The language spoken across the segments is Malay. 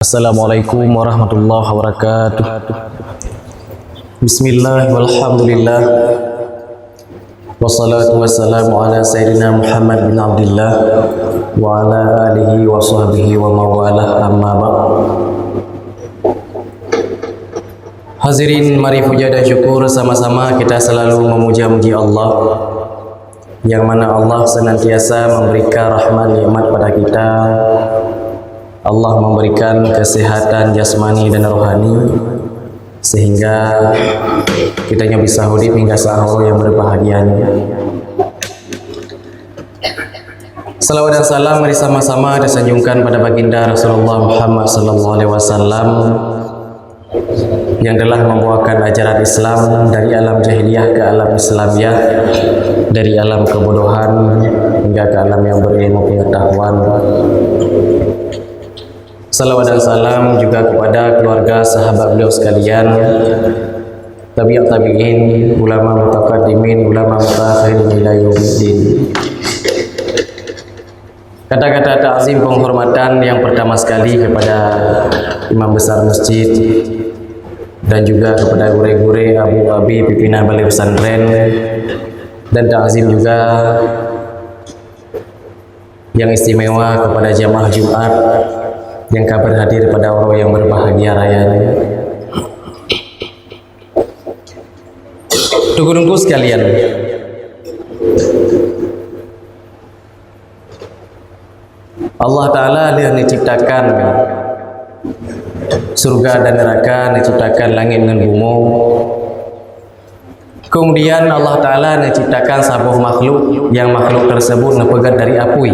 Assalamualaikum warahmatullahi wabarakatuh. Bismillah walhamdulillah wassalatu wassalamu ala sayyidina Muhammad bin Abdullah wa ala alihi wa sahbihi wa mawalah, amma ba'd. Hadirin, mari puja dan syukur sama-sama kita selalu memuja-muji Allah, yang mana Allah senantiasa memberikan rahmat nikmat pada kita. Allah memberikan kesehatan jasmani dan rohani sehingga kitanya bisa hidup hingga sahur yang berbahagia. Salawat dan salam mari sama-sama disanjungkan pada baginda Rasulullah Muhammad sallallahu alaihi wasallam yang telah membawakan ajaran Islam dari alam jahiliyah ke alam Islamiyah, dari alam kebodohan hingga ke alam yang berilmu pengetahuan. Salawat dan salam juga kepada keluarga sahabat beliau sekalian, tabi'at tabi'in, ulama mutaqaddimin, ulama mutaakhirin ila yaumiddin. Kata-kata ta'zim penghormatan yang pertama sekali kepada imam besar masjid dan juga kepada gure-gure, abu-abi, pimpinan balai pesantren, dan ta'zim juga yang istimewa kepada jamaah Jumat yang kabar hadir pada orang yang berbahagia raya. Tunggu-tunggu sekalian, Allah Ta'ala dia menciptakan surga dan neraka, menciptakan langit dan bumi. Kemudian Allah Ta'ala menciptakan sebuah makhluk, yang makhluk tersebut nepegat dari api,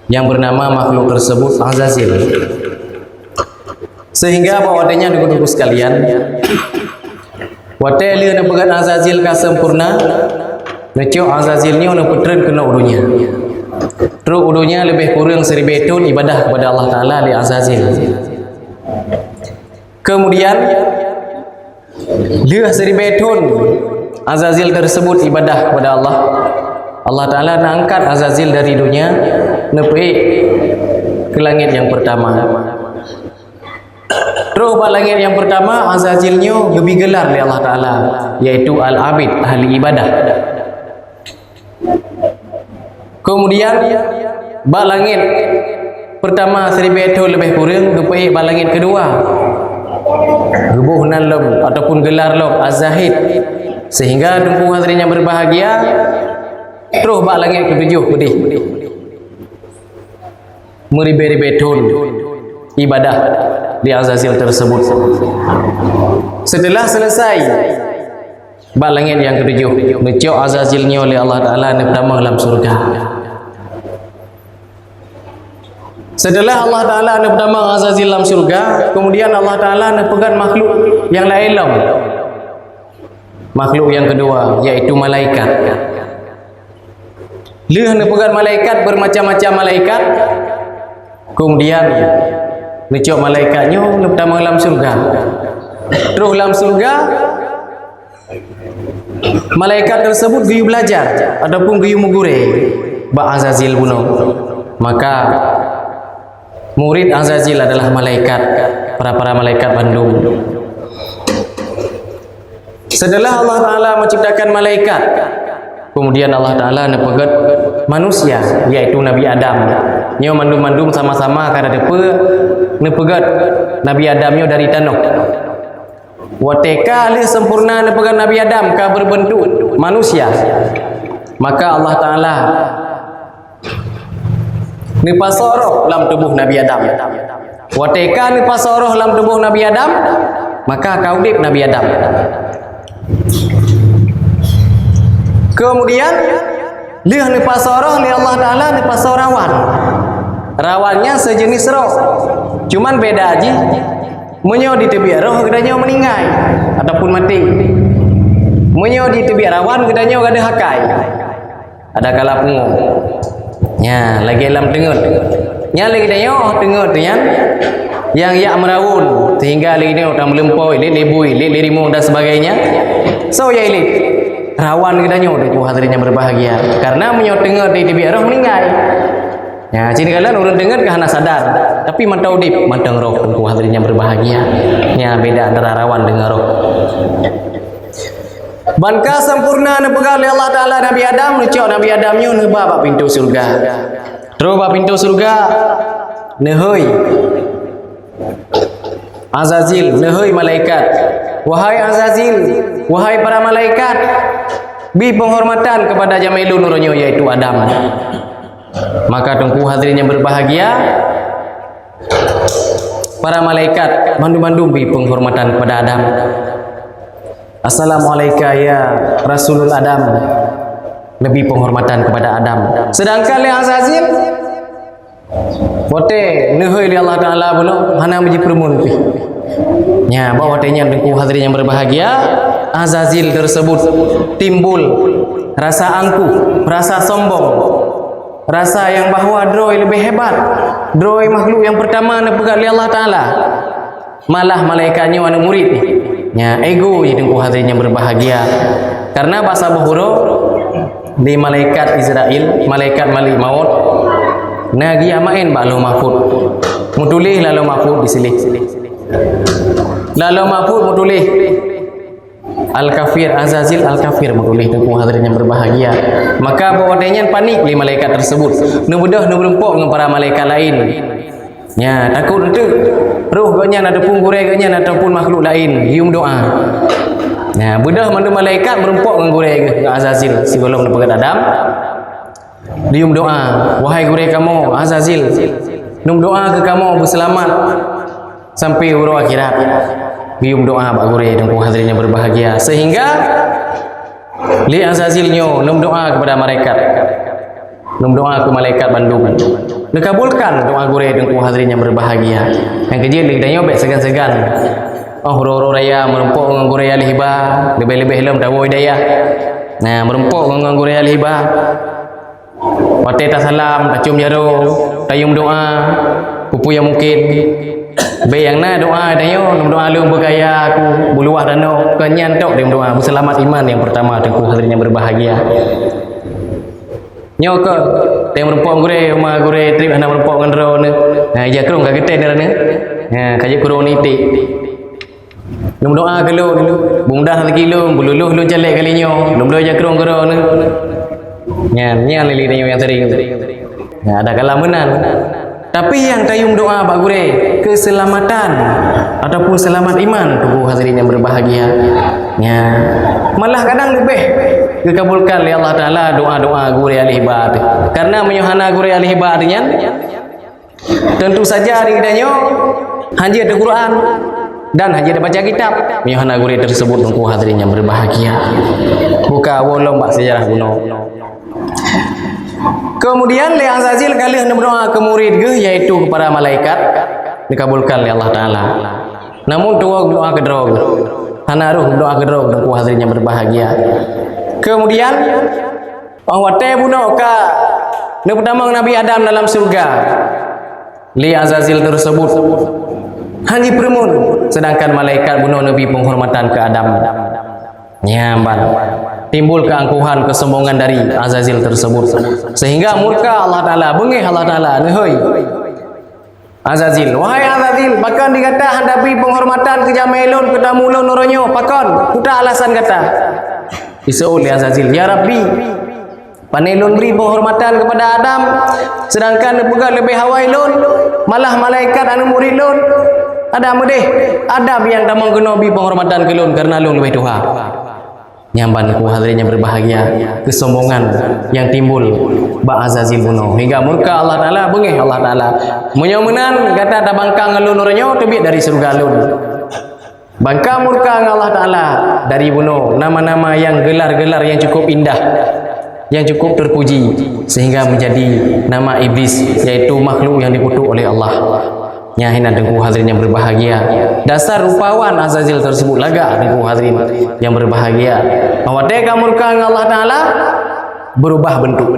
yang bernama makhluk tersebut Azazil. Sehingga bawadanya dulu sekalian, wate lieu nepegat Azazil ka sempurna, necio Azazil ni ona putren kena udunya. Terus udunya lebih kurang 1000 tahun ibadah kepada Allah Taala li Azazil. Kemudian dia 1000 tahun Azazil tersebut ibadah kepada Allah. Allah Ta'ala nak angkat Azazil dari dunia, nepi ke langit yang pertama. Terus ke langit yang pertama, Azazilnya lebih gelar oleh Allah Ta'ala, yaitu Al-Abid, ahli ibadah. Kemudian bak langit pertama 1000 tahun lebih kurang, nepi bak langit kedua, gebuh nan lom ataupun gelar lom Az-Zahid, sehingga tempuh hadirin yang berbahagia. Terus bak langit ketujuh pedih meribe-ribe tahun ibadah di Azazil tersebut. Setelah selesai bak langit yang ketujuh, necok Azazilnya oleh Allah Ta'ala pertama dalam surga. Setelah Allah Ta'ala pertama Azazil dalam surga, kemudian Allah Ta'ala pegang makhluk yang lain, makhluk yang kedua, yaitu malaikat. Lihat pegang malaikat, bermacam-macam malaikat. Kemudian necok malaikatnya pertama dalam surga. Terus dalam surga malaikat tersebut giyu belajar ataupun giyu mugure ba Azazil bunuh. Maka murid Azazil adalah malaikat, para malaikat Bandung. Setelah Allah Ta'ala menciptakan malaikat, kemudian Allah Ta'ala nepegat manusia, yaitu Nabi Adam. Nyo mandum-mandum sama-sama kada depe nepegat Nabi Adamnya dari tanah. Wateka li sempurna nepegat Nabi Adam ka berbentuk manusia. Maka Allah Ta'ala nipasoroh dalam tubuh Nabi Adam. Wateka nipasoroh dalam tubuh Nabi Adam, maka kaudip Nabi Adam. Kemudian lihat ni pasoroh li Allah Ta'ala ni pasorawan. Rawannya sejenis roh, cuman beda aja. Menyo di tebiak roh gedanya meninggal ataupun mati. Menyo di tebiak rawan gedanya ada hakai, ada kalapungu. Nya lagi dalam tengut. Nya lagi dayo tengut yang ya merawun sehingga lagi ni orang melempoi, lebui, lirimu dan sebagainya. So ya ini rawan kita nyodo hadirin yang berbahagia, karena menyotengah di tibi roh meninggal. Ya, cini kalian urun dengar ke hana sadar, tapi mantau dip, mantang roh tunggu hadirin yang berbahagia. Ya, beda antara rawan dengan roh. Banka sempurna nepegal Allah Ta'ala Nabi Adam, nucok Nabi Adam nyu neba bak pintu surga. Terus bak pintu surga, nehoi Azazil, nehoi malaikat. Wahai Azazil, wahai para malaikat, bi penghormatan kepada Jamilun nuronyo yaitu Adam. Maka tunggu hadirin yang berbahagia, para malaikat bandu-bandu bi penghormatan kepada Adam. Assalamualaikum ya Rasulul Adam, lebih penghormatan kepada Adam. Sedangkan li Azazil bote nehoi li Allah Ta'ala buno hana menjadi permun pi. Ya, bawa tanya tunggu hadirin yang berbahagia, Azazil tersebut timbul rasa angkuh, rasa sombong, rasa yang bahawa droi lebih hebat, droi makhluk yang pertama nak pegang Allah Ta'ala, malah malaikatnya wana murid ni. Ya, ego je tengku hadirin yang berbahagia. Karena bahasa Buhuro di malaikat Israel, malaikat Malik Maut, nagi amain bak Lauh Mahfud. Mutulih lalu Mahfud disilih. Lalu Mahfud mutulih Al-Kafir, Azazil Al-Kafir mutulih tengku hadirin yang berbahagia. Maka bawatannya panik li malaikat tersebut. Nu bedah nu berempuk dengan para malaikat lain. Ya, takut itu roh ganya ataupun gurai ganya ataupun makhluk lain hium doa. Ya, bedah mana malaikat berempuk dengan gurai dengan Azazil sebelum dapat Adam. Dium doa, wahai gurai kamu Azazil, num doa ke kamu berselamat sampai huru akhirat. Bium doa bak gurai dan hadirin yang berbahagia, sehingga li Azazil nyo num doa kepada malaikat, num doa ke malaikat Bandung, dikabulkan doa gurai dan hadirin yang berbahagia. Yang kecil kita nyobek segan-segan, oh huru raya merempuk dengan gurai al-hibah, lebih-lebih lem dawo hidayah. Nah, merempuk dengan gurai al-hibah, wate tak salam, tak cium jaro, tayum doa, pupu yang mungkin. Be yang na doa dayo, doa lu bergaya aku buluah dano kenyan tok dia doa berselamat iman yang pertama tengku hadirin yang berbahagia. Nyo ke teng merempok gure rumah gure trip hana merempok ngan ro ne. Ha ja krong ka gete ne ne. Ha kaje kuro ni ti. Num doa ke lu bungdah lagi lu bululuh lu jelek kali nyo. Num do ja krong kuro ne. Nyan lili nyo yang tering. Ya ada kalamenan. Tapi yang tayum doa bak gure keselamatan ataupun selamat iman tubuh hadirin yang berbahagia. Ya, malah kadang lebih dikabulkan oleh Allah Ta'ala doa-doa gure al-hibad. Karena menyuhana gure al-hibad tentu saja dikidanya hanya ada Quran dan hanya ada baca kitab. Menyuhana gure tersebut tubuh hadirin yang berbahagia. Buka wolong bak sejarah kuno. Kemudian li Azazil kali hendak berdoa ke murid ke yaitu kepada malaikat dikabulkan oleh Allah Ta'ala. Namun doa ke drog hana ruh doa ke drog dan hadirin yang berbahagia. Kemudian wate buno ka ne pertama Nabi Adam dalam surga. Li Azazil tersebut hanya permun, sedangkan malaikat buno Nabi penghormatan ke Adam. Nyamban timbul keangkuhan kesombongan dari Azazil tersebut sehingga murka Allah Ta'ala, bengih Allah Ta'ala nehoi Azazil, wahai Azazil, bahkan dikata hadapi penghormatan ke Jamilun ke Tamulun nuronyo pakon kuda alasan kata isaul li Azazil, ya Rabbi panelun beri penghormatan kepada Adam sedangkan pegang lebih hawailun malah malaikat anu muridun ada medeh Adam yang tamang kena beri penghormatan ke lun karena lun lebih tuha. Nyamban ku hadirin yang berbahagia, kesombongan yang timbul ba Azazil buno hingga murka Allah Ta'ala, bengih Allah Ta'ala menyomenan kata ada bangka ngelun orangnya tebik dari surga lun bangka murka Allah Ta'ala dari buno nama-nama yang gelar-gelar yang cukup indah, yang cukup terpuji sehingga menjadi nama iblis yaitu makhluk yang dikutuk oleh Allah. Hina tengku hadirin yang berbahagia, dasar rupawan Azazil tersebut laga tengku hadirin yang berbahagia. Awateka murka Allah Ta'ala berubah bentuk.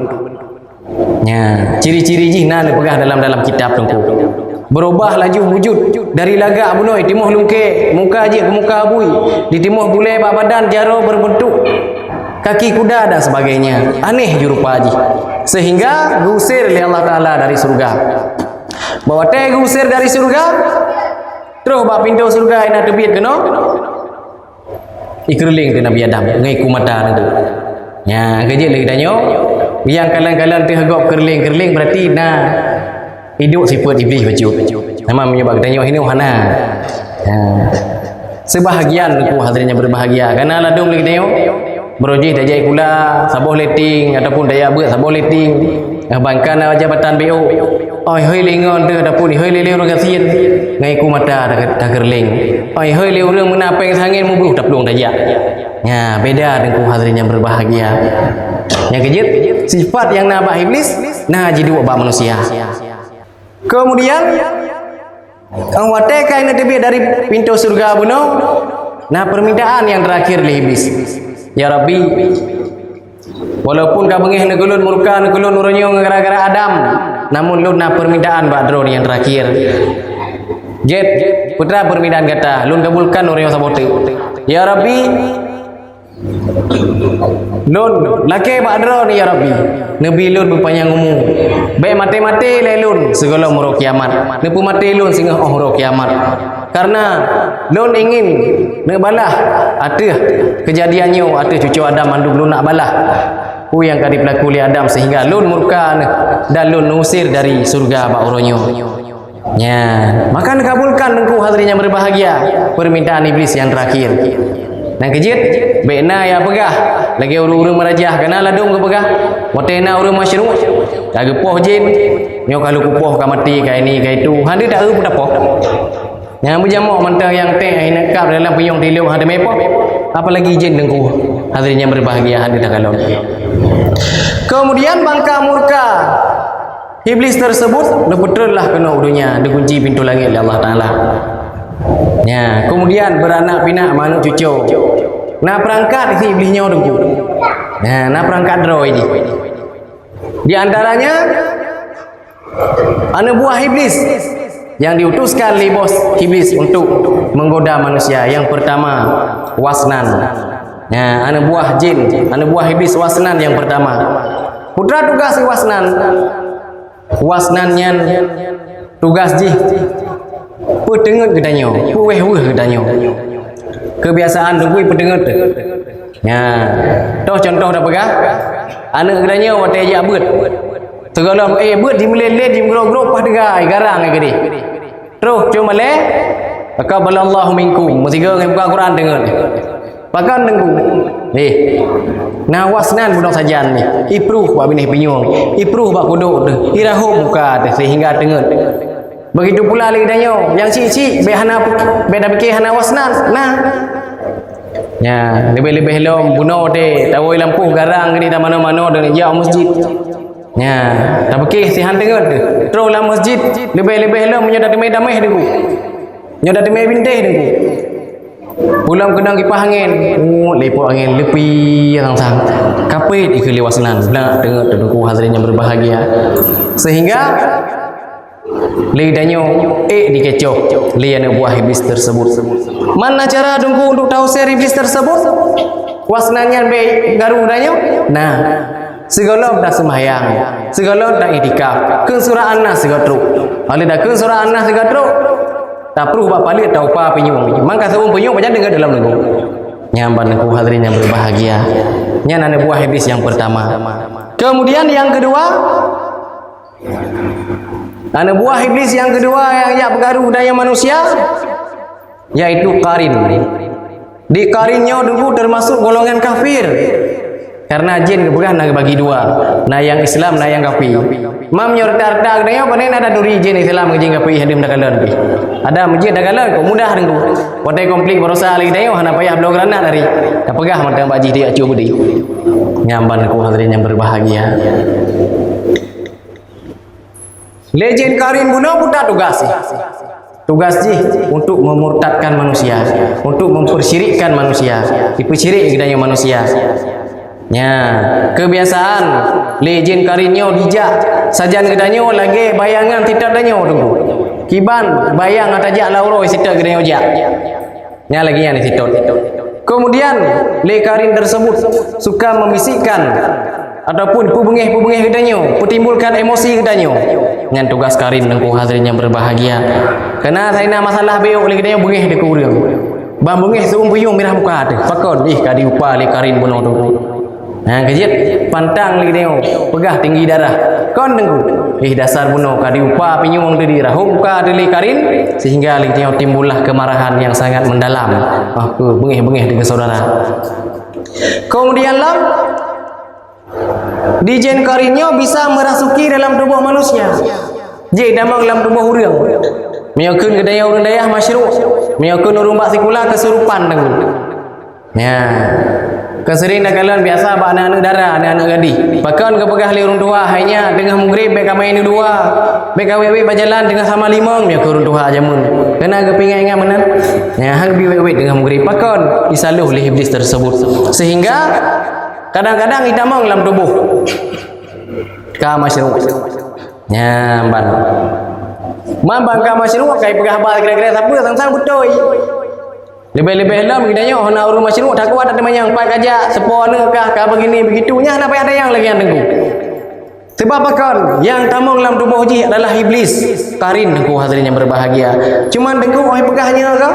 Ya, ciri-ciri jina dipegah dalam kitab tengku. Berubah laju wujud dari laga bunoi timuh lungke muka je ke muka abui, ditimuh bule badan jaro berbentuk kaki kuda dan sebagainya. Aneh jurupa haji. sehingga diusir oleh Allah Ta'ala dari surga. Bawa teh diusir dari surga, terus bak pintu surga ina tebit kena ikreling ke Nabi Adam ngai ku mata tu. Ya, kerja lagi tanya. Yang kalian-kalian terhegap kerling-kerling berarti nah hidup sifat iblis baju. Nama menyebab tanya ini hana. Ya. Sebahagian ku hadirin yang berbahagia. Karena ladung lagi tanya berojih dajai kula sabuh leting ataupun daya beut sabuh leting. Bangkan jabatan BO. Oi hoi lingon tu ataupun hoi lele orang kasian ngai ku mata dah kerling. Oi hoi le orang menapeng sangin mubuh taplung dajak. Ya, beda dengan ku hadirin yang berbahagia. Yang kejut sifat yang nabah iblis nah jadi buat manusia. Kemudian ang wateka yang tebih dari pintu surga buno nah permintaan yang terakhir li iblis. Ya Rabbi, walaupun ka bengih negulun murka negulun urunyo gara-gara Adam, namun lu na permintaan badron yang terakhir. Jet putra permintaan kata lun kabulkan urunyo sabote. Ya Rabbi, lun laki badron ya Rabbi, nabi lun berpanjang umur. Baik mati-mati lelun segala muruk kiamat. Nepu mati lun sehingga muruk kiamat. Karena lun ingin nak balah ada kejadiannya ada cucu Adam manduk lun nak balah. Yang kali berlaku oleh Adam sehingga lun murka dan lun usir dari surga bak uronyo. Ya, maka kabulkan engkau hadirin yang berbahagia permintaan iblis yang terakhir. Dan kejit bekna ya pegah lagi urung-urung merajah kena ladung ke pegah watena urung masyru' jaga poh jin nyo kalau kupoh ka mati ka ini ka itu hande dak pun dapoh yang berjamak mentang yang teh nak kap dalam peyong tilup hande mepoh apalagi jin dengku hadirin yang berbahagia hande dak kalau. Kemudian bangka murka iblis tersebut betul-lah kena udunya dikunci pintu langit oleh Allah Taala. Ya, kemudian beranak pinak manuk cucu. Nah perangkat isi iblisnya dengku. Nah perangkat draw ini. Di antaranya anak buah iblis yang diutuskan oleh bos iblis untuk menggoda manusia. Yang pertama Wasnan. Nah anak buah jin, anak buah iblis Wasnan yang pertama. Putra tugas Wasnan. Wasnannya tugas jih. Pedengat gedanya, weh gedanya. Kebiasaan dengui pedengat. Ya, toh contoh dah pegah. Anak gedanya wate aja beut. Segala beut di melele di grog-grog pah degai garang gede. Terus cuma le taqabbalallahu minkum. Musiga ngai buka Quran dengar. Pakan dengku. Nah Wasnan budak sajan ni. Ipruh bak binih pinyong. Ipruh bak kodok tu. Irahum buka sehingga dengar. Begitu pula lagi danyo yang cik-cik behana beda fikir hana Wasnan. Nah. Ya, lebih-lebih lom bunuh deh, tawai lampu garang ni dah mana-mana dengan jauh masjid. Ya, tak fikir si han dengar tu. Terus dalam masjid lebih-lebih lom nyoda damai-damai deku. Nyoda damai bintih deku. Pulang kena kipas angin. Lepo angin lepi sang-sang. Kapit ikeli Wasnan. Belah dengar tu hadirin yang berbahagia. Sehingga lidahnya dikecoh li anak buah iblis tersebut. Mana cara dengku untuk tahu ser iblis tersebut? Wasnanya be garu danyo. Nah, segala dah sembahyang, segala dah itikaf. Ke surah An-Nas segatru. Kalau dah ke surah An-Nas segatru, tak perlu bapa palit tahu apa penyung. Maka sebelum penyung macam dengar dalam dengku. Nyamban aku hadirin yang berbahagia. Nya anak buah iblis yang pertama. Kemudian yang kedua, anak buah iblis yang kedua yang bergaruh daya manusia yaitu Qarin. Di Qarinnya dulu termasuk golongan kafir. Karena jin bukan nak bagi dua. Nah yang Islam, nah yang kafir. Mam nyortar-tar dia panen ada duri jin Islam jin kafir hadim dak kalan pi. Ada masjid dak kalan kok mudah dengku. Wadai komplit berusaha lagi dia hana payah blok rana dari. Dak pegah mantang baji dia acu budi. Nyamban aku hadirin yang berbahagia. Legend Qarin bunuh buta tugas. Tugas jih untuk memurtadkan manusia, untuk mempersyirikkan manusia, dipersyirik gedanya manusia. Ya, kebiasaan legend Qarinnya dijak sajan gedanya lagi bayangan tidak danyo tunggu. Kiban bayang atajak lauro sitak gedanya ojak. Nya lagi yang sitot. Kemudian le Qarin tersebut suka membisikkan ataupun pubengih kedanyo, petimbulkan emosi kedanyo. Dengan tugas karin nengku hadirin yang berbahagia. Karena saya nak masalah beok oleh kedanyo bengih deku urang. Bang bengih seumpuyung mirah muka ada. Pakon kadi upah le karin bunuh tu. Nah, kejit pantang li kedanyo, pegah tinggi darah. Kon nengku. Dasar bunuh kadi upah pinyung di rahum muka dili karin sehingga li kedanyo timbullah kemarahan yang sangat mendalam. Bengih dengan saudara. Kemudian dijen karinnya bisa merasuki dalam tubuh manusia. Jadi damang dalam tubuh urang. Menyokun kedaya urang dayah masyru'. Menyokun urang bak sikula kesurupan dengan. Ya. Kesering dakalan biasa bak anak-anak darah, anak-anak gadis. Bahkan kepegah li urang tua hanya dengan mugrib bek main dua. Bek wewe berjalan dengan sama limang menyokun urang tua jamun. Kena kepingan ingat menan. Ya hang bi wewe dengan mugrib. Bahkan disaluh oleh iblis tersebut. Sehingga kadang-kadang hitamang dalam tubuh ka masyru'. Ya, Mambang ka masyru' kai pegah ba kira-kira siapa sang-sang betul. Lebih-lebih lam gidanya hona urus masyru' tak kuat ada manyang pai kaja sepona kah ka begini begitunya apa ada yang lagi yang tengku. Sebab akan yang tamang dalam tubuh ji adalah iblis. Karin tengku hadirin yang berbahagia. Cuman tengku oi pegahnya kau.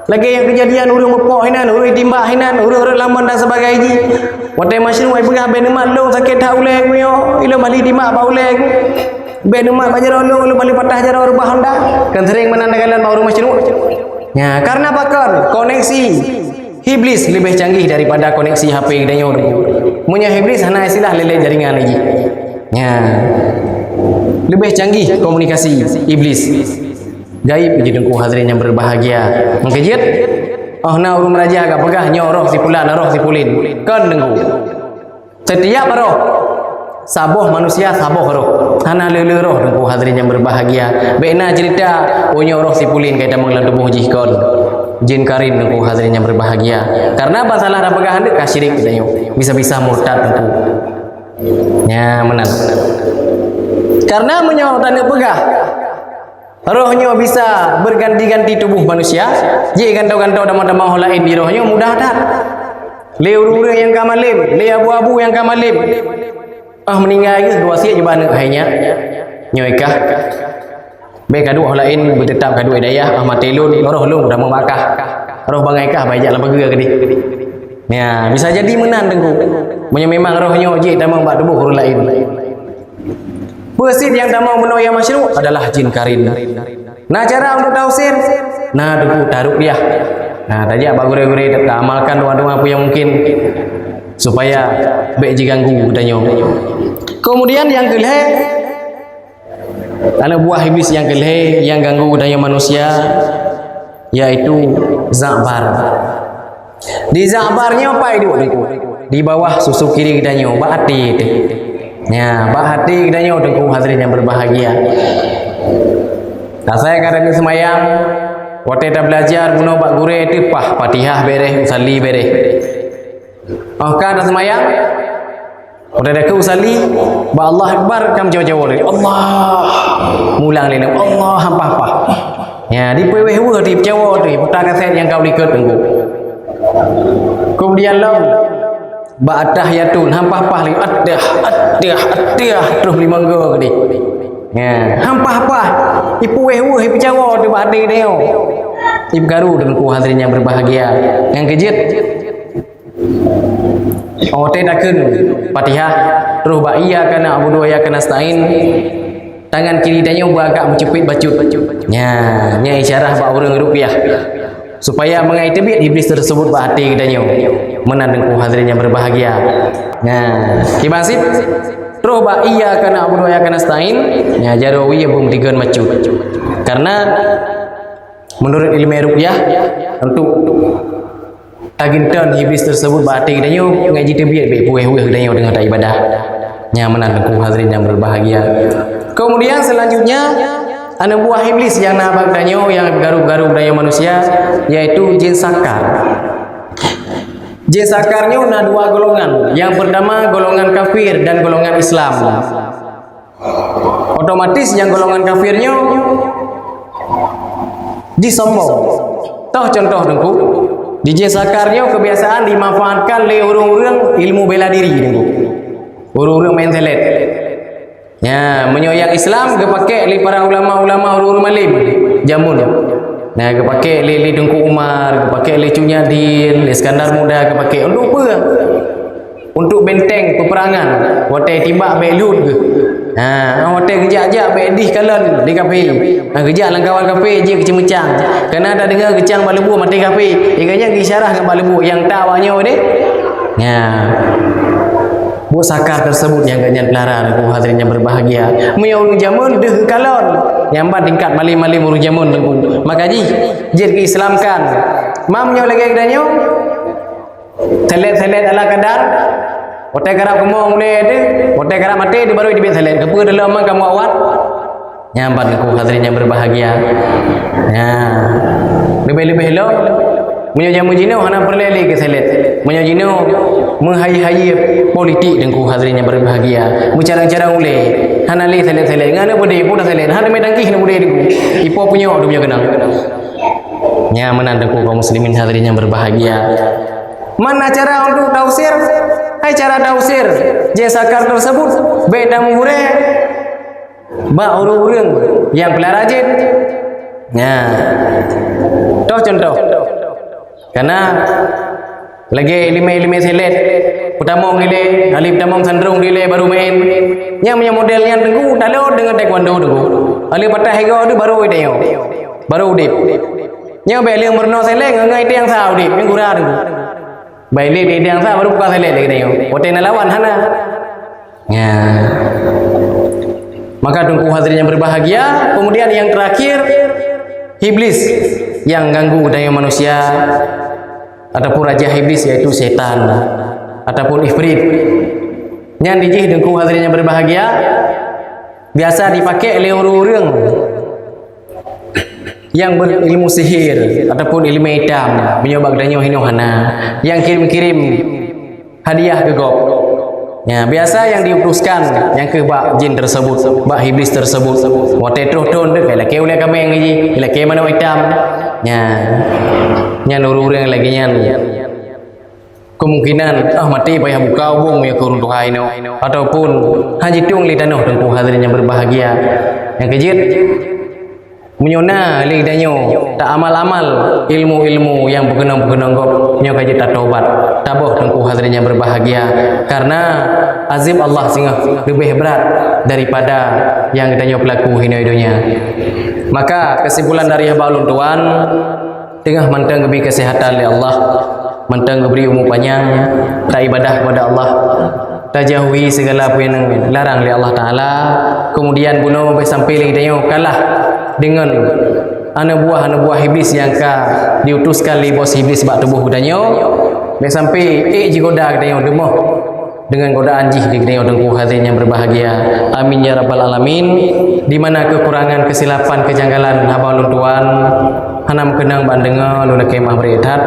Lagi yang kejadian urang mepok hinan, urang timbak hinan, urang laman dan sebagainya. Watai masyru' ai pegah ben mak long sakit tak uleh ku yo. Ilo bali timbak ba uleh ku. Ben mak bajaro long ilo bali patah jaro rubah Honda. Kan sering menandagalan ba urang masyru'. Ya, karena bakal koneksi iblis lebih canggih daripada koneksi HP dan yo. Munya iblis hana istilah lele jaringan lagi. Ya. Lebih canggih komunikasi iblis. Gaib jadi dengku hadirin yang berbahagia. Mengkejit na urung raja agak pegah nyoroh si pulan roh si pulin. Kan dengku. Setiap roh saboh manusia saboh roh. Hana lele roh dengku hadirin yang berbahagia. Bena cerita nyoroh si pulin kaitan menglan tubuh jihkon. Jin karin dengku hadirin yang berbahagia. Karena apa salah pegah hendak syirik kita bisa-bisa murtad dengku. Ya menan. Karena menyoroh tanda pegah rohnya bisa berganti-ganti tubuh manusia. Jika gantau-gantau damang-damang lain di rohnya mudah tak. Le urang yang kamalim, le abu-abu yang kamalim. Meninggal ke dua siap je bana hanya. Nyoikah. Baik kadu lain bertetap kadu dayah matelun roh lu dah membakah. Roh bangaikah bajak lah pegera ke dia. Ya, bisa jadi menan tengku. Memang rohnya je damang bak tubuh orang lain. Pesit yang damang benar yang masyru' adalah jin karin. Nah cara untuk tausir, nah duku taruh dia. Nah tadi abang gure-gure kita amalkan doa-doa apa yang mungkin supaya baik diganggu danyo. Kemudian yang kelih, anak buah iblis yang kelih yang ganggu danyo manusia, yaitu Za'bar. Di Za'barnya apa itu? Di bawah susu kiri danyo, hati itu. Ya, hati danyo dengku hadirin yang berbahagia. Nah saya kadang semayang, waktu kita belajar bunuh bak gure itu Fatihah bereh, usalli bereh. Kan semayang, waktu ada ke usalli, ba Allah Akbar kam jauh-jauh lagi. Allah, mulang lagi. Allah hampa-hampa. Ya, di peweh-weh di jauh tu, putar kaset yang kau lihat tengku. Kemudian ba atahiyatun hampah-pah li atah terus lima go gede. Ya, hampah-pah ipu weh-weh ipu jawa tu ba ade deo. Ibu garu dengan ku hadirin yang berbahagia. Yang kejit te dakeun Fatihah terus ba iya kana abu dua ya kana stain. Tangan kiri danyo agak mencepit bacut. Ya, nya isyarah ba urang rupiah. Supaya mengai tebit iblis tersebut ba hati danyo. Menandengku hadirin yang berbahagia. Nah, kibasit terus ba iya kana abu ya kana stain nya jarawi bum tigan macut. Karena menurut ilmu ruqyah untuk tagintan iblis tersebut ba hati danyo ngaji tebit be pueh-pueh danyo dengan ibadah. Nya menandengku hadirin yang berbahagia. Kemudian selanjutnya anak buah iblis yang nabak danyo yang garuk-garuk danyo manusia yaitu jin sakar. Jin sakarnya ada dua golongan. Yang pertama golongan kafir dan golongan Islam. Otomatis yang golongan kafirnya disombong. Toh contoh dengku, di jin sakarnya kebiasaan dimanfaatkan oleh orang-orang ilmu bela diri dengku. Urung-urung main telet. Ya, menyoyak Islam ke pakai li para ulama-ulama urung malim jamun. Nah, ke pakai li Tengku Umar, ke pakai li Cunyadin, li Iskandar Muda, ke pakai untuk apa? Untuk benteng peperangan. Hotel tiba belut ke. Hotel kejak-kejak bedih kalan di kafe. Kejak lang kawan kafe je kecemecang. Karena ada dengar kecang balebu mati kafe. Ikanya gisyarah dengan balebu yang tak awaknya deh. Ya. Bu sakar tersebut yang ganyan pelara ku hadirin yang berbahagia. Menyong jamun deh kalon. Nyambat tingkat malim-malim urus jamun dengku. Maka ji jid keislamkan. Mam nyo lagi kedanyo. Telet-telet ala kadar. Hotel garap kemong boleh de. Hotel garap mati di baru di telet. Kepu dalam mang kamu awat. Nyambat ku hadirin yang berbahagia. Ya. Lebih-lebih lo menyo jamu jino hana perlele ke telet. Menyo jino menghayi-hayi politik dengku hadirin yang berbahagia. Bicara-bicara ule hana li telet-telet ngana bode pun telet hana medangkih na bode dengku ipo punyo du punya kenang nya menan dengku kaum muslimin hadirin yang berbahagia. Mana cara untuk tausir? Hai cara tausir je sakar tersebut beda mure ba urang yang pelarajin. Contoh karena lagi lima selet pertama ngile alif pertama sandrung ngile baru main yang punya modelnya dengku dalo dengan taekwondo dengku alif patah hego tu baru ideo baru udip nya beli yang berno seleng ngai tiang sa udip yang gura dengku beli di tiang sa baru buka seleng lagi deo hotel lawan hana ya. Maka dengku hadirin yang berbahagia. Kemudian yang terakhir iblis yang ganggu daya manusia ataupun raja iblis yaitu setan ataupun ifrit. Yang dijih dengku hadirin yang berbahagia biasa dipakai oleh orang-orang yang berilmu sihir ataupun ilmu hitam menyobak danyo hinohana yang kirim-kirim hadiah ke gop. Ya, biasa yang diutuskan yang ke bak jin tersebut, bak iblis tersebut. Wote ton dek laki oleh kami yang ini, laki mana hitam. Ya. Nya nurure lagi nyan. Kemungkinan mati payah buka wong ya kurun tuha ino ataupun haji tung li danoh tengku hadirin yang berbahagia. Yang kejit menyona li danyo tak amal-amal ilmu-ilmu yang berkenang-berkenang gop nyo kajit tak taubat taboh tengku hadirin yang berbahagia karena azab Allah sehingga lebih berat daripada yang danyo pelaku hino-hinonya. Maka kesimpulan dari habalun tuan tengah mantang lebih kesehatan oleh Allah, mantang beri umur panjang, tak ibadah kepada Allah, tak jauhi segala apa yang larang oleh Allah Ta'ala. Kemudian bunuh sampai lagi danyo kalah dengan anak buah iblis yang diutuskan li bos iblis bak tubuh danyo sampai jigoda danyo demoh dengan godaan jih di danyo dengku hadirin yang berbahagia. Amin ya rabbal alamin. Di mana kekurangan, kesilapan, kejanggalan habalun tuan hanam kenang bandenga luna kemah beredat